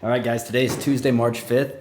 All right, guys, today is Tuesday, March 5th,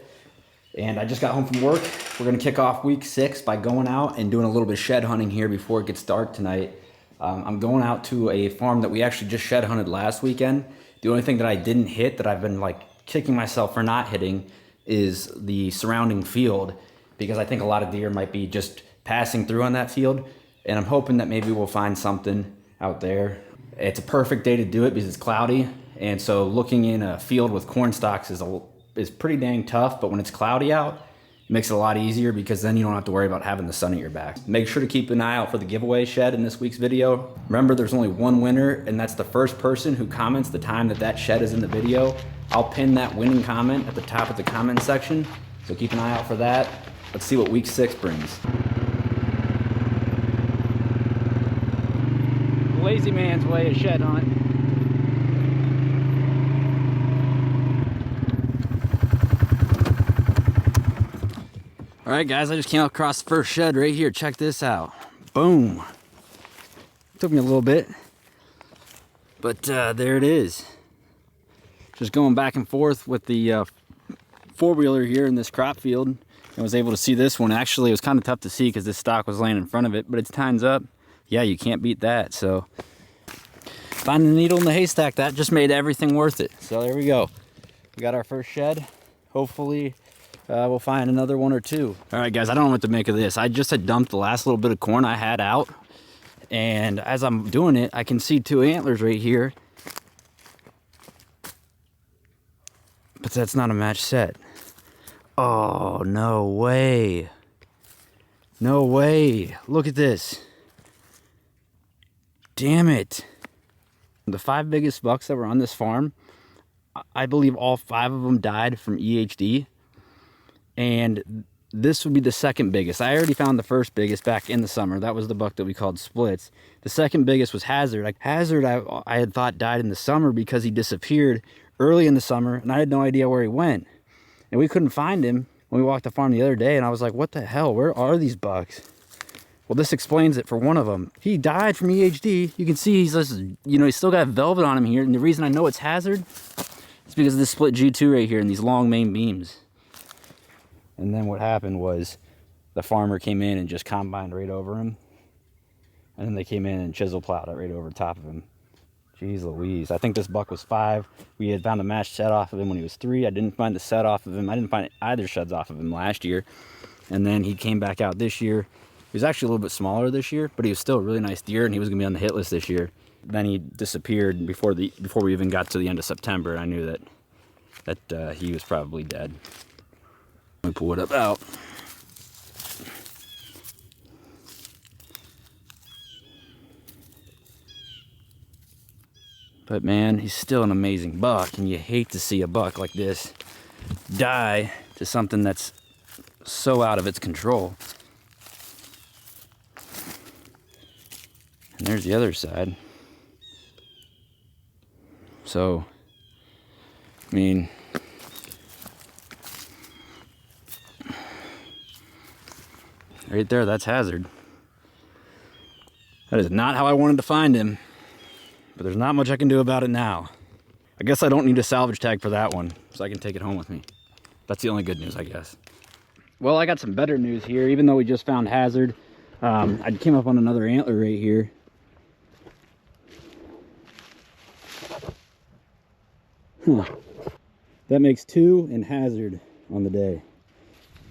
and I just got home from work. We're gonna kick off week 6 by going out and doing a little bit of shed hunting here before it gets dark tonight. I'm going out to a farm that we actually just shed hunted last weekend. The only thing that I didn't hit, that I've been like kicking myself for not hitting, is the surrounding field, because I think a lot of deer might be just passing through on that field, and I'm hoping that maybe we'll find something out there. It's a perfect day to do it because it's cloudy, and so looking in a field with corn stalks is pretty dang tough, but when it's cloudy out, it makes it a lot easier because then you don't have to worry about having the sun at your back. Make sure to keep an eye out for the giveaway shed in this week's video. Remember, there's only one winner, and that's the first person who comments the time that shed is in the video. I'll pin that winning comment at the top of the comment section, so keep an eye out for that. Let's see what week 6 brings. Lazy man's way of shed hunt. All right, guys, I just came across the first shed right here. Check this out. Boom. Took me a little bit, but there it is. Just going back and forth with the four-wheeler here in this crop field. I was able to see this one. Actually, it was kind of tough to see because this stock was laying in front of it, but its time's up. Yeah, you can't beat that. So finding the needle in the haystack, that just made everything worth it. So there we go. We got our first shed. Hopefully we'll find another one or two. All right, guys, I don't know what to make of this. I just had dumped the last little bit of corn I had out, and as I'm doing it, I can see 2 antlers right here, but that's not a match set. Oh, no way. No way. Look at this. Damn it. The 5 biggest bucks that were on this farm, I believe all 5 of them died from EHD. And this would be the second biggest. I already found the first biggest back in the summer. That was the buck that we called Splits. The second biggest was Hazard. Hazard, I had thought died in the summer because he disappeared early in the summer, and I had no idea where he went. And we couldn't find him when we walked the farm the other day, and I was like, what the hell? Where are these bucks? Well, this explains it for one of them. He died from EHD. You can see he's just, he's still got velvet on him here. And the reason I know it's Hazard is because of this split G2 right here and these long main beams. And then what happened was the farmer came in and just combined right over him. And then they came in and chisel plowed it right over top of him. Jeez Louise. I think this buck was 5. We had found a matched set off of him when he was 3. I didn't find the set off of him. I didn't find either sheds off of him last year. And then he came back out this year. He was actually a little bit smaller this year, but he was still a really nice deer, and he was going to be on the hit list this year. Then he disappeared before we even got to the end of September, and I knew that he was probably dead. Let me pull it up out. But man, he's still an amazing buck, and you hate to see a buck like this die to something that's so out of its control. And there's the other side. So, I mean, right there, that's Hazard. That is not how I wanted to find him, but there's not much I can do about it now. I guess I don't need a salvage tag for that one, so I can take it home with me. That's the only good news, I guess. Well, I got some better news here. Even though we just found Hazard, I came up on another antler right here. That makes 2 and Hazard on the day.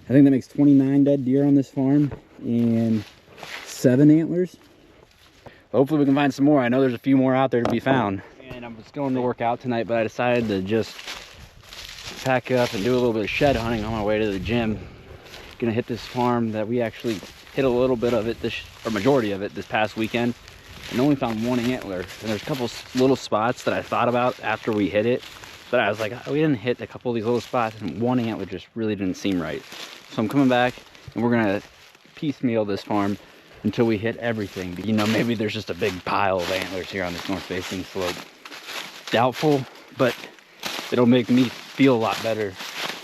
I think that makes 29 dead deer on this farm and 7 antlers. Hopefully we can find some more. I know there's a few more out there to be found. And I was going to work out tonight, but I decided to just pack up and do a little bit of shed hunting on my way to the gym. Gonna hit this farm that we actually hit a little bit of it, or majority of it, this past weekend, and only found 1 antler. And there's a couple little spots that I thought about after we hit it, but I was like, we didn't hit a couple of these little spots, and 1 antler just really didn't seem right. So I'm coming back, and we're gonna piecemeal this farm until we hit everything. Maybe there's just a big pile of antlers here on this north-facing slope. Doubtful, but it'll make me feel a lot better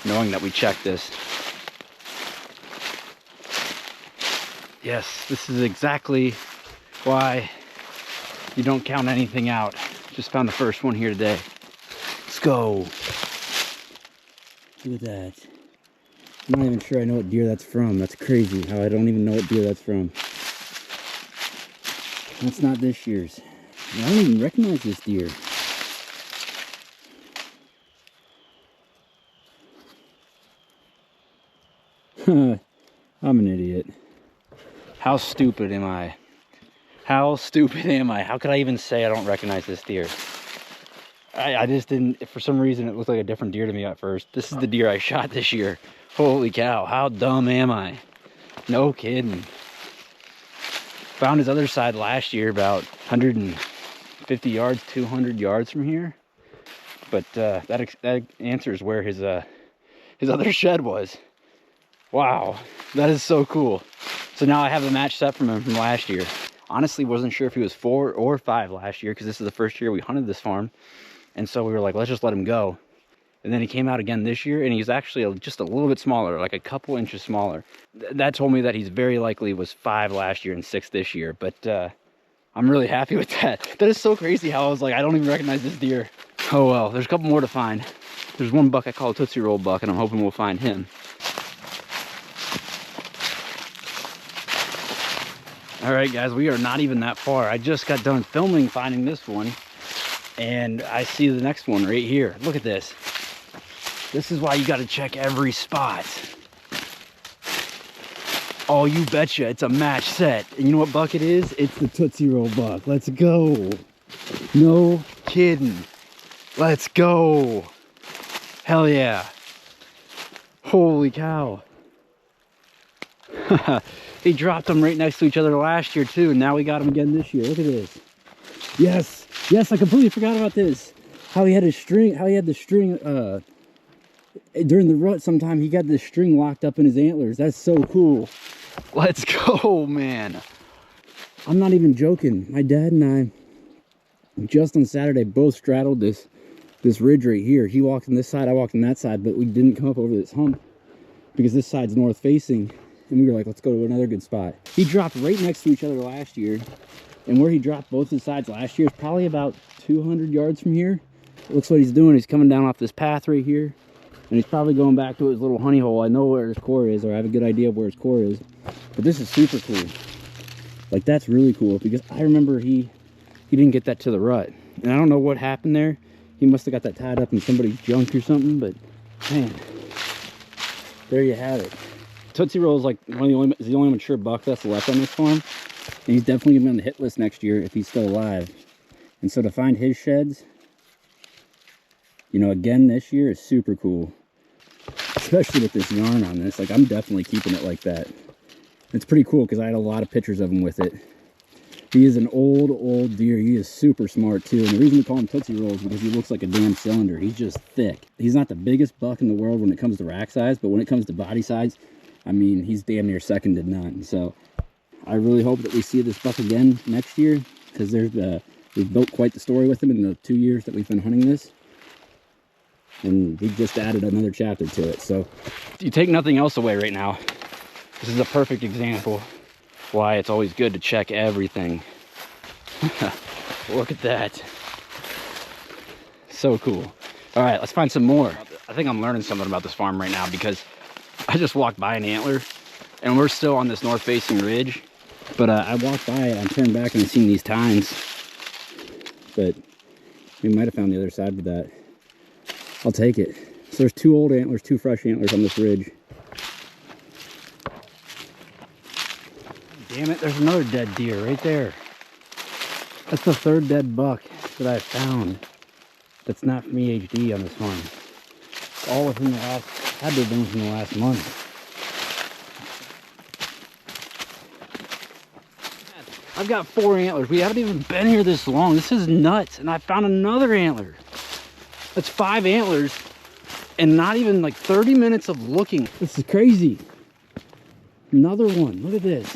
knowing that we checked this. Yes, this is exactly why you don't count anything out. Just found the first one here today. Let's go. Look at that. I'm not even sure I know what deer that's from. That's crazy how I don't even know what deer that's from. That's not this year's. I don't even recognize this deer. I'm an idiot. How stupid am I? How stupid am I? How could I even say I don't recognize this deer? I just didn't, for some reason it looked like a different deer to me at first. This is the deer I shot this year. Holy cow, how dumb am I? No kidding. Found his other side last year about 150 yards, 200 yards from here. But that answers where his other shed was. Wow, that is so cool. So now I have a match set from him from last year. Honestly, wasn't sure if he was 4 or 5 last year because this is the first year we hunted this farm. And so we were like, let's just let him go. And then he came out again this year, and he's actually just a little bit smaller, like a couple inches smaller. That told me that he's very likely was 5 last year and 6 this year. But I'm really happy with that. That is so crazy how I was like, I don't even recognize this deer. Oh well, there's a couple more to find. There's one buck I call a Tootsie Roll buck, and I'm hoping we'll find him. All right, guys, we are not even that far. I just got done filming finding this one, and I see the next one right here. Look at this. This is why you got to check every spot. Oh, you betcha, it's a match set. And you know what buck it is? It's the Tootsie Roll buck. Let's go. No kidding. Let's go. Hell yeah. Holy cow. He dropped them right next to each other last year too, and now we got them again this year. Look at this. Yes, yes, I completely forgot about this. How he had the string during the rut sometime he got this string locked up in his antlers. That's so cool. Let's go, man. I'm not even joking. My dad and I just on Saturday both straddled this ridge right here. He walked on this side, I walked on that side, but we didn't come up over this hump because this side's north facing. And we were like, let's go to another good spot. He dropped right next to each other last year. And where he dropped both his sides last year is probably about 200 yards from here. It looks what he's doing. He's coming down off this path right here. And he's probably going back to his little honey hole. I know where his core is, or I have a good idea of where his core is. But this is super cool. Like, that's really cool. Because I remember he didn't get that to the rut. And I don't know what happened there. He must have got that tied up in somebody's junk or something. But, man, there you have it. Tootsie Roll is like the only mature buck that's left on this farm. And he's definitely going to be on the hit list next year if he's still alive. And so to find his sheds, you know, again this year is super cool. Especially with this yarn on this. Like, I'm definitely keeping it like that. It's pretty cool because I had a lot of pictures of him with it. He is an old deer. He is super smart too. And the reason we call him Tootsie Roll is because he looks like a damn cylinder. He's just thick. He's not the biggest buck in the world when it comes to rack size, but when it comes to body size, I mean, he's damn near second to none. So I really hope that we see this buck again next year because we've built quite the story with him in the 2 years that we've been hunting this. And we just added another chapter to it. So you take nothing else away right now. This is a perfect example why it's always good to check everything. Look at that. So cool. All right, let's find some more. I think I'm learning something about this farm right now because I just walked by an antler and we're still on this north facing ridge, but I walked by and I turned back and I seen these tines, but we might have found the other side with that. I'll take it. So there's 2 old antlers, 2 fresh antlers on this ridge. Damn it, there's another dead deer right there. That's the 3rd dead buck that I found that's not from EHD on this farm. All within the last, had to have been within the last month. I've got 4 antlers. We haven't even been here this long. This is nuts. And I found another antler. That's 5 antlers and not even like 30 minutes of looking. This is crazy. Another one. Look at this.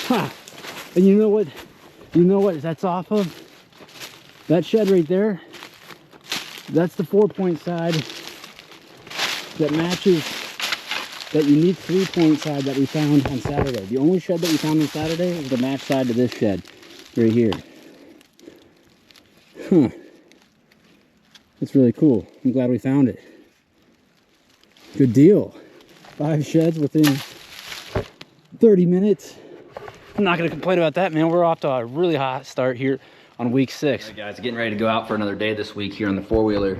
Ha! And you know what? You know what that's off of? That shed right there. That's the 4-point side that matches that unique 3-point side that we found on Saturday. The only shed that we found on Saturday is the match side to this shed right here. Huh. It's really cool. I'm glad we found it. Good deal. 5 sheds within 30 minutes. I'm not gonna complain about that, man. We're off to a really hot start here on week 6. All right, guys, getting ready to go out for another day this week here on the 4-wheeler.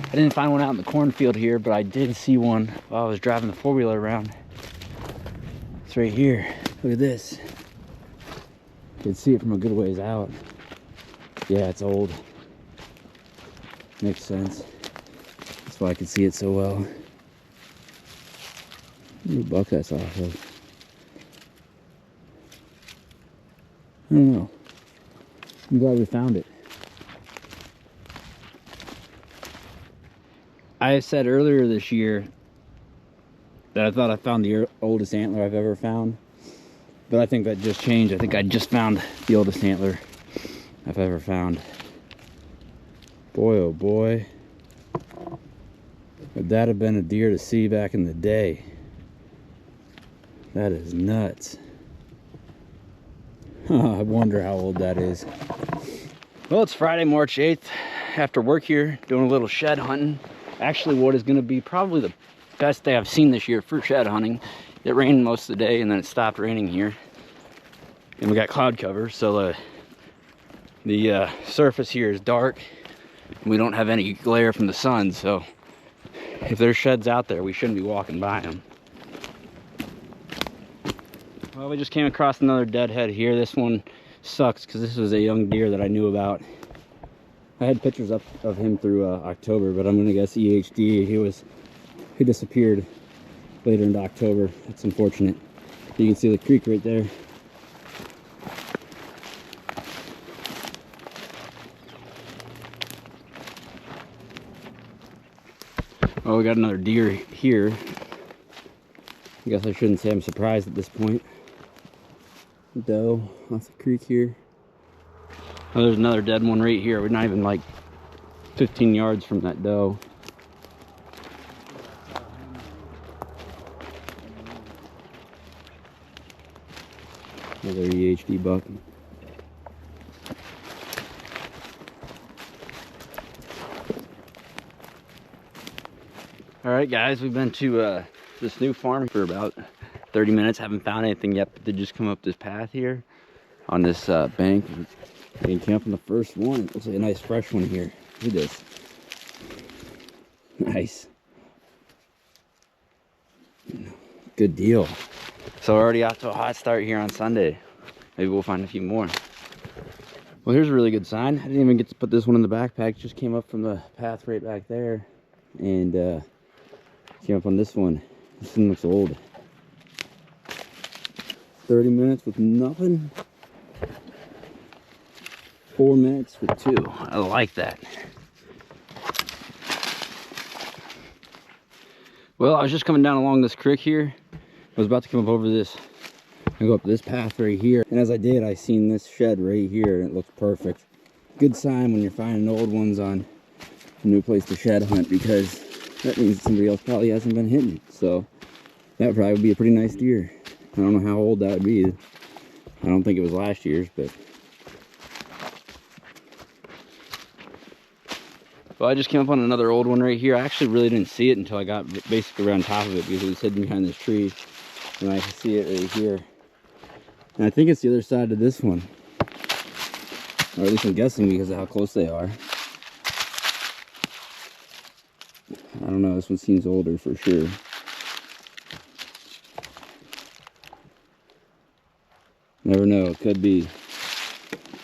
I didn't find one out in the cornfield here, but I did see one while I was driving the 4-wheeler around. It's right here. Look at this. You can see it from a good ways out. Yeah, it's old. Makes sense. That's why I can see it so well. What buck that's off of? I don't know. I'm glad we found it. I said earlier this year that I thought I found the oldest antler I've ever found, but I think that just changed. I think I just found the oldest antler I've ever found. Boy, oh boy, would that have been a deer to see back in the day. That is nuts. I wonder how old that is. Well, it's Friday, March 8th. After work here, doing a little shed hunting. Actually, what is going to be probably the best day I've seen this year for shed hunting. It rained most of the day, and then it stopped raining here. And we got cloud cover, so the surface here is dark. And we don't have any glare from the sun, so if there's sheds out there, we shouldn't be walking by them. Well, we just came across another deadhead here. This one sucks because this was a young deer that I knew about. I had pictures up of him through October, but I'm gonna guess EHD. He disappeared later into October. That's unfortunate. You can see the creek right there. Oh, we got another deer here. I guess I shouldn't say I'm surprised at this point. Doe off the creek here. Oh, there's another dead one right here. We're not even like 15 yards from that doe. Another EHD buck. All right, guys, we've been to this new farm for about 30 minutes. Haven't found anything yet, but they just come up this path here on this bank. We can camp on the first one. It looks like a nice fresh one here. Look at this. Nice. Good deal. So we're already out to a hot start here on Sunday. Maybe we'll find a few more. Well, here's a really good sign. I didn't even get to put this one in the backpack. Just came up from the path right back there. And came up on this one. This one looks old. 30 minutes with nothing. 4 minutes with 2. I like that. Well, I was just coming down along this creek here. I was about to come up over this and go up this path right here. And as I did, I seen this shed right here, and it looks perfect. Good sign when you're finding old ones on a new place to shed hunt, because that means somebody else probably hasn't been hitting it. So that would probably be a pretty nice deer. I don't know how old that would be. I don't think it was last year's, but. Well, I just came up on another old one right here. I actually really didn't see it until I got basically around top of it, because it was hidden behind this tree. And I can see it right here. And I think it's the other side of this one. Or at least I'm guessing because of how close they are. I don't know, this one seems older for sure. Never know, it could be.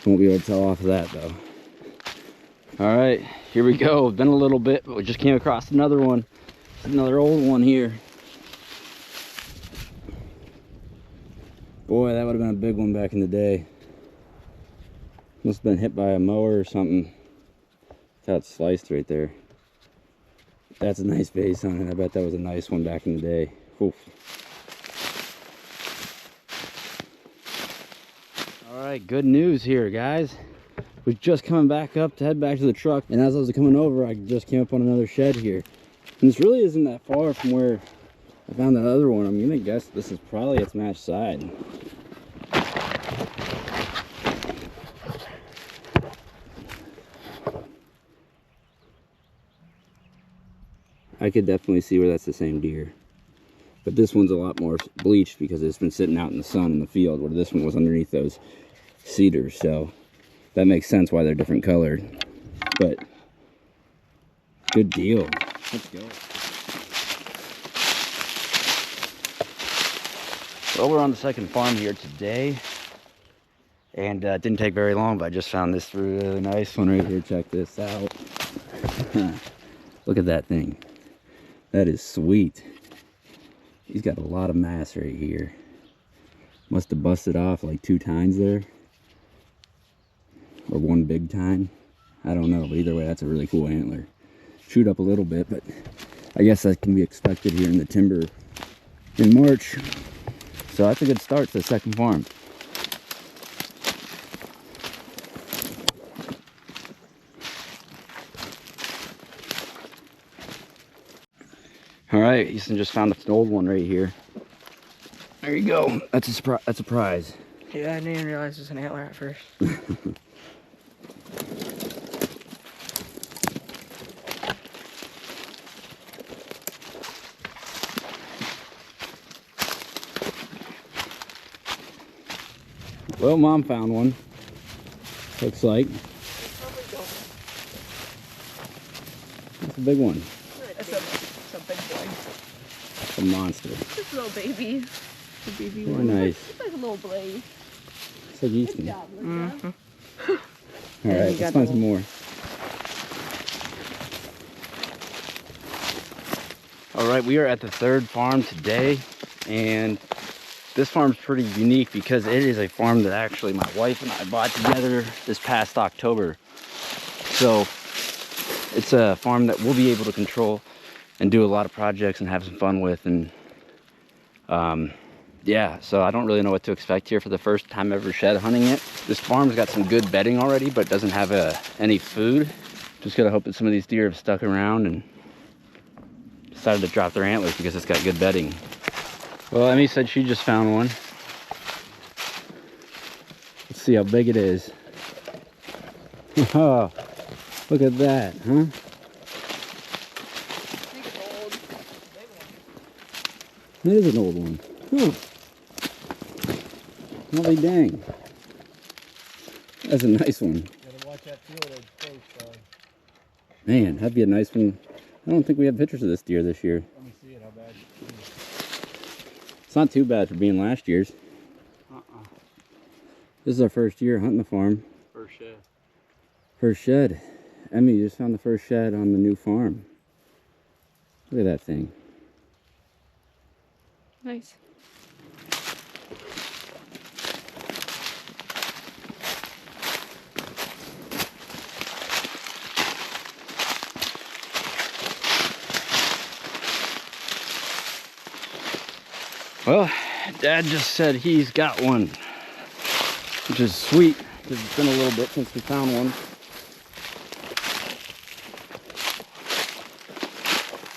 Won't be able to tell off of that though. All right, here we go. Been a little bit, but we just came across another one. Another old one here. Boy, that would have been a big one back in the day. Must have been hit by a mower or something. That's how it's sliced right there. That's a nice face on it. I bet that was a nice one back in the day. Oof. All right, good news here, guys. Was just coming back up to head back to the truck, and as I was coming over, I just came up on another shed here. And this really isn't that far from where I found that other one. I'm gonna guess this is probably its match side. I could definitely see where that's the same deer. But this one's a lot more bleached because it's been sitting out in the sun in the field, where this one was underneath those cedars. So that makes sense why they're different colored. But good deal. Let's go. Well, we're on the second farm here today. And it didn't take very long, but I just found this really nice one right here. Check this out. Look at that thing. That is sweet. He's got a lot of mass right here. Must have busted off like 2 tines there. Or 1 big tine. I don't know, but either way, that's a really cool antler. Chewed up a little bit, but I guess that can be expected here in the timber in March. So that's a good start to the second farm. All right, Easton just found an old one right here. There you go. That's a prize. Yeah, I didn't even realize it was an antler at first. Well, Mom found one. Looks like. That's a big one. It's a big boy. A monster. This little baby. The baby Very one. nice. It's like a little blade. It's like Easton. Good job, Linda. All right, let's find some more. All right, we are at the 3rd farm today, and this farm's pretty unique because it is a farm that actually my wife and I bought together this past October. So it's a farm that we'll be able to control and do a lot of projects and have some fun with. And yeah, so I don't really know what to expect here for the first time ever shed hunting it. This farm's got some good bedding already, but doesn't have any food. Just gotta hope that some of these deer have stuck around and decided to drop their antlers because it's got good bedding. Well, Emmy said she just found one. Let's see how big it is. Oh, look at that, huh? It is an old one. Huh. Holy dang. That's a nice one. Gotta watch that field edge close, dog. Man, that'd be a nice one. I don't think we have pictures of this deer this year. Let me see it, how bad it is. It's not too bad for being last year's. This is our first year hunting the farm. First shed. First shed. Emmy just found the first shed on the new farm. Look at that thing. Nice. Well, Dad just said he's got one, which is sweet because it's been a little bit since we found one.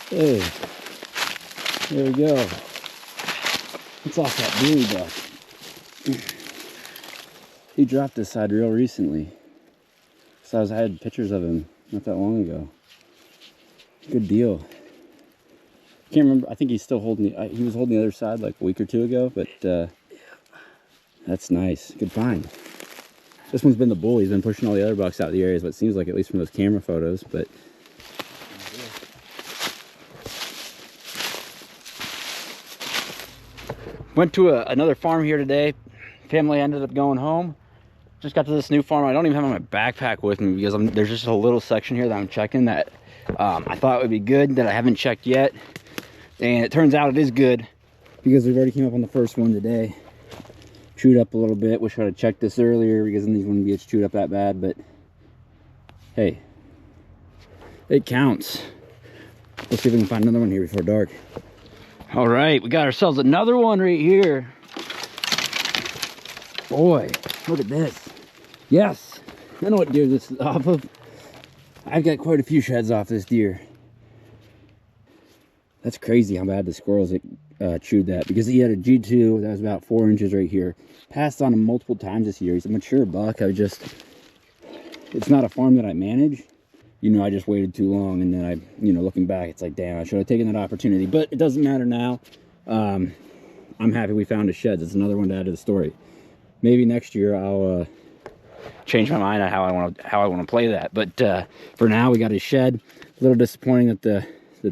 Hey, there we go. It's off that blue buck. He dropped this side real recently. So I had pictures of him not that long ago. Good deal. Can't remember. I think he's still holding he was holding the other side like a week or 2 ago, but that's nice. Good find. This one's been the bull. He's been pushing all the other bucks out of the area, is what it seems like, at least from those camera photos. But went to another farm here today. Family ended up going home. Just got to this new farm. I don't even have my backpack with me because there's just a little section here that I'm checking that I thought would be good that I haven't checked yet. And it turns out it is good because we've already came up on the first one today. Chewed up a little bit. Wish I'd have checked this earlier because then these wouldn't get chewed up that bad. But hey, it counts. Let's see if we can find another one here before dark. All right, we got ourselves another one right here. Boy, look at this. Yes, I know what deer this is off of. I've got quite a few sheds off this deer. That's crazy how bad the squirrels chewed that, because he had a G2 that was about 4 inches right here. Passed on him multiple times this year. He's a mature buck. It's not a farm that I manage, you know, I just waited too long, and then I, you know, looking back, it's like, damn, I should have taken that opportunity. But it doesn't matter now. I'm happy we found a shed. It's another one to add to the story. Maybe next year I'll change my mind on how I want to play that. But for now, we got a shed. A little disappointing that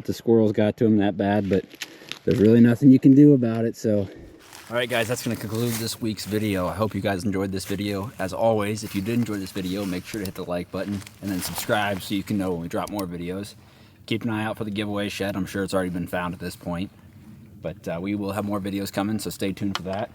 the squirrels got to him that bad, but there's really nothing you can do about it. So, all right, guys, that's going to conclude this week's video. I hope you guys enjoyed this video. As always, if you did enjoy this video, make sure to hit the like button and then subscribe so you can know when we drop more videos. Keep an eye out for the giveaway shed. I'm sure it's already been found at this point. But we will have more videos coming, so stay tuned for that.